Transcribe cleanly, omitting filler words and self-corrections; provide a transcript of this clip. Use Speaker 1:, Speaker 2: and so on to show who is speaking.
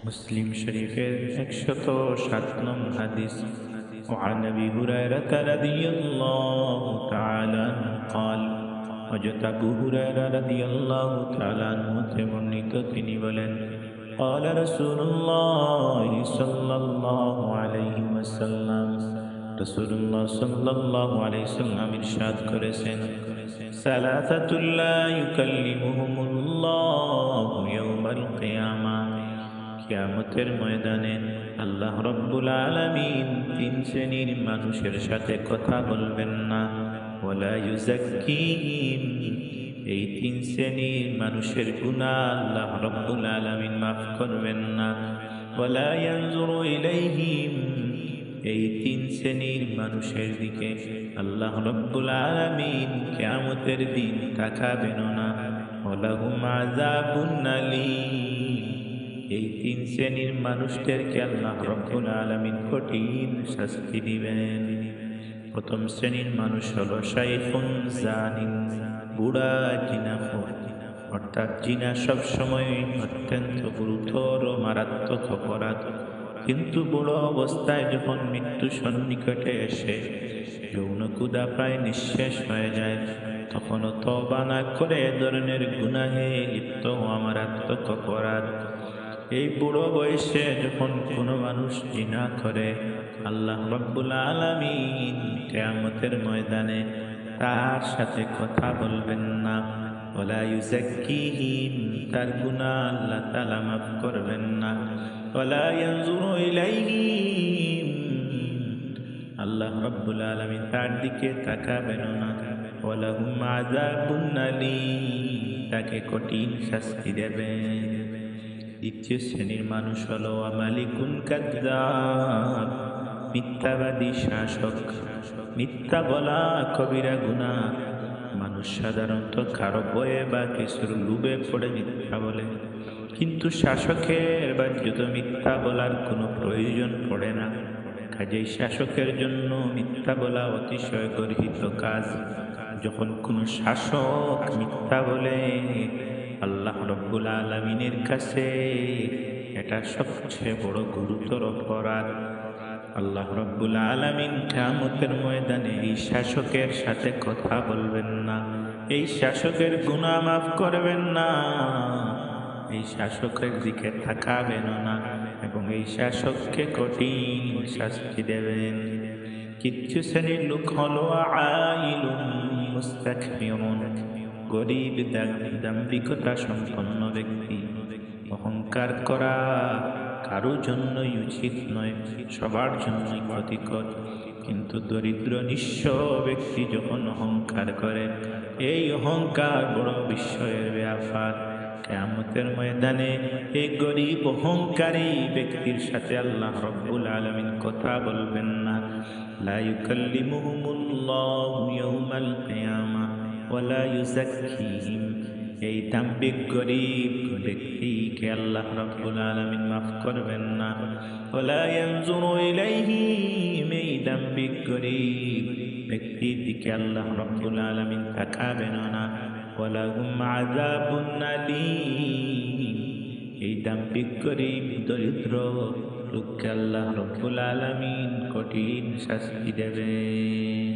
Speaker 1: মুসলিম শরীফের 107 নং হাদিস। وعن ابي هريره رضي الله تعالى عنه قال হযরত আবু হুরায়রা রাদিয়াল্লাহু তাআলা আনহু থেকে বর্ণিত, তিনি বলেন, قال رسول الله صلى الله عليه وسلم, রাসূলুল্লাহ সাল্লাল্লাহু আলাইহি ওয়াসাল্লাম ইরশাদ করেছেন, সালাসাতুল লা ইউকাল্লিমুহুমুল্লাহু ইয়াওমাল কিয়ামাহ, কিয়ামতের ময়দানে আল্লাহ রাব্বুল আলামিন তিন শ্রেণীর মানুষের সাথে কথা বলবেন না। ওয়ালা ইউযাক্কিহিম, এই তিন শ্রেণীর মানুষের গুনাহ আল্লাহ রাব্বুল আলামিন মাফ করবেন না। ওয়ালা ইয়ানজুরু ইলাইহিম, এই তিন শ্রেণীর মানুষের দিকে আল্লাহ রাব্বুল আলামিন কিয়ামতের দিন তাকাবেন না। ওয়ালাহুম আযাবুন আলীম, এই তিন শ্রেণীর মানুষদেরকে আল্লাহ রাব্বুল আলামিন কঠিন শাস্তি দিবেন। প্রথম শ্রেণীর মানুষ হলো শাইখুন জানিন, বুড়া জিনাখোর, অর্থাৎ জিনা সবসময় অত্যন্ত গুরুতর ও মারাত্মক অপরাধ, কিন্তু বুড়ো অবস্থায় যখন মৃত্যু সন্নিকটে এসে যৌনকুদা প্রায় নিঃশেষ হয়ে যায়, তখনও তওবা না করে এ ধরনের গুনাহে লিপ্ত হওয়া মারাত্মক অপরাধ। এই বুড়ো বয়সে যখন কোনো মানুষ জিনা করে, আল্লাহ রাব্বুল আলামিন কিয়ামতের ময়দানে তার সাথে কথা বলবেন না। ওয়ালা ইউযাক্কিহিম, তার গুনাহ আল্লাহ তাআলা মাফ করবেন না। ওয়ালা ইয়ানজুরু ইলাইহিম, আল্লাহ রাব্বুল আলামিন তার দিকে তাকাবেন না। ওয়ালাহুম আযাবুন আলীম, তাকে কঠিন শাস্তি দেবেন। দ্বিতীয় শ্রেণীর মানুষ হলো মালিকুন কাযযাব, মিথ্যাবাদী শাসক। মিথ্যা বলা কবিরা গুনাহ। মানুষ সাধারণত কারো ভয়ে বা কিছুর লোভে পড়ে মিথ্যা বলে, কিন্তু শাসকের বাহ্যত মিথ্যা বলার কোনো প্রয়োজন পড়ে না। কাজেই শাসকের জন্য মিথ্যা বলা অতিশয় গর্হিত কাজ। যখন কোনো শাসক মিথ্যা বলে, আল্লাহ রাব্বুল আলামিনের কাছে এটা সবচেয়ে বড় গুরুতর অপরাধ। আল্লাহ রাব্বুল আলামিন কিয়ামতের ময়দানে এই শাসকের সাথে কথা বলবেন না, এই শাসকের গুনাহ মাফ করবেন না, এই শাসকের দিকে তাকাবেন না এবং এই শাসককে কঠিন শাস্তি দেবেন। কিছু শ্রেণীর লোক হলো আইলুন মুস্তাকবিরুন, গরিব দাম্ভিকতা সম্পন্ন ব্যক্তি। অহংকার করা কারো জন্যই উচিত নয়, সবার জন্যই ক্ষতিকর, কিন্তু দরিদ্র নিঃস্ব ব্যক্তি যখন অহংকার করে, এই অহংকার বড় বিস্ময়ের ব্যাপার। কিয়ামতের ময়দানে এই গরিব অহংকারী ব্যক্তির সাথে আল্লাহ রাব্বুল আলামিন কথা বলবেন না। লা ইউকাল্লিমুহুমুল্লাহু ইয়াওমাল কিয়ামাহ ওয়ালা ইউযাক্কিহিম, এই দাম্ভিক গরিব ব্যক্তিকে আল্লাহ রাব্বুল আলামিন মাফ করবেন না। ওয়ালা ইয়ানজুরু ইলাইহিম, এই দাম্ভিক গরিব ব্যক্তির দিকে আল্লাহ রাব্বুল আলামিন তাকাবেন না। ওয়ালাহুম আযাবুন আলীম, এই দাম্ভিক গরিব দরিদ্র লোককে আল্লাহ রাব্বুল আলামিন কঠিন শাস্তি দেবেন।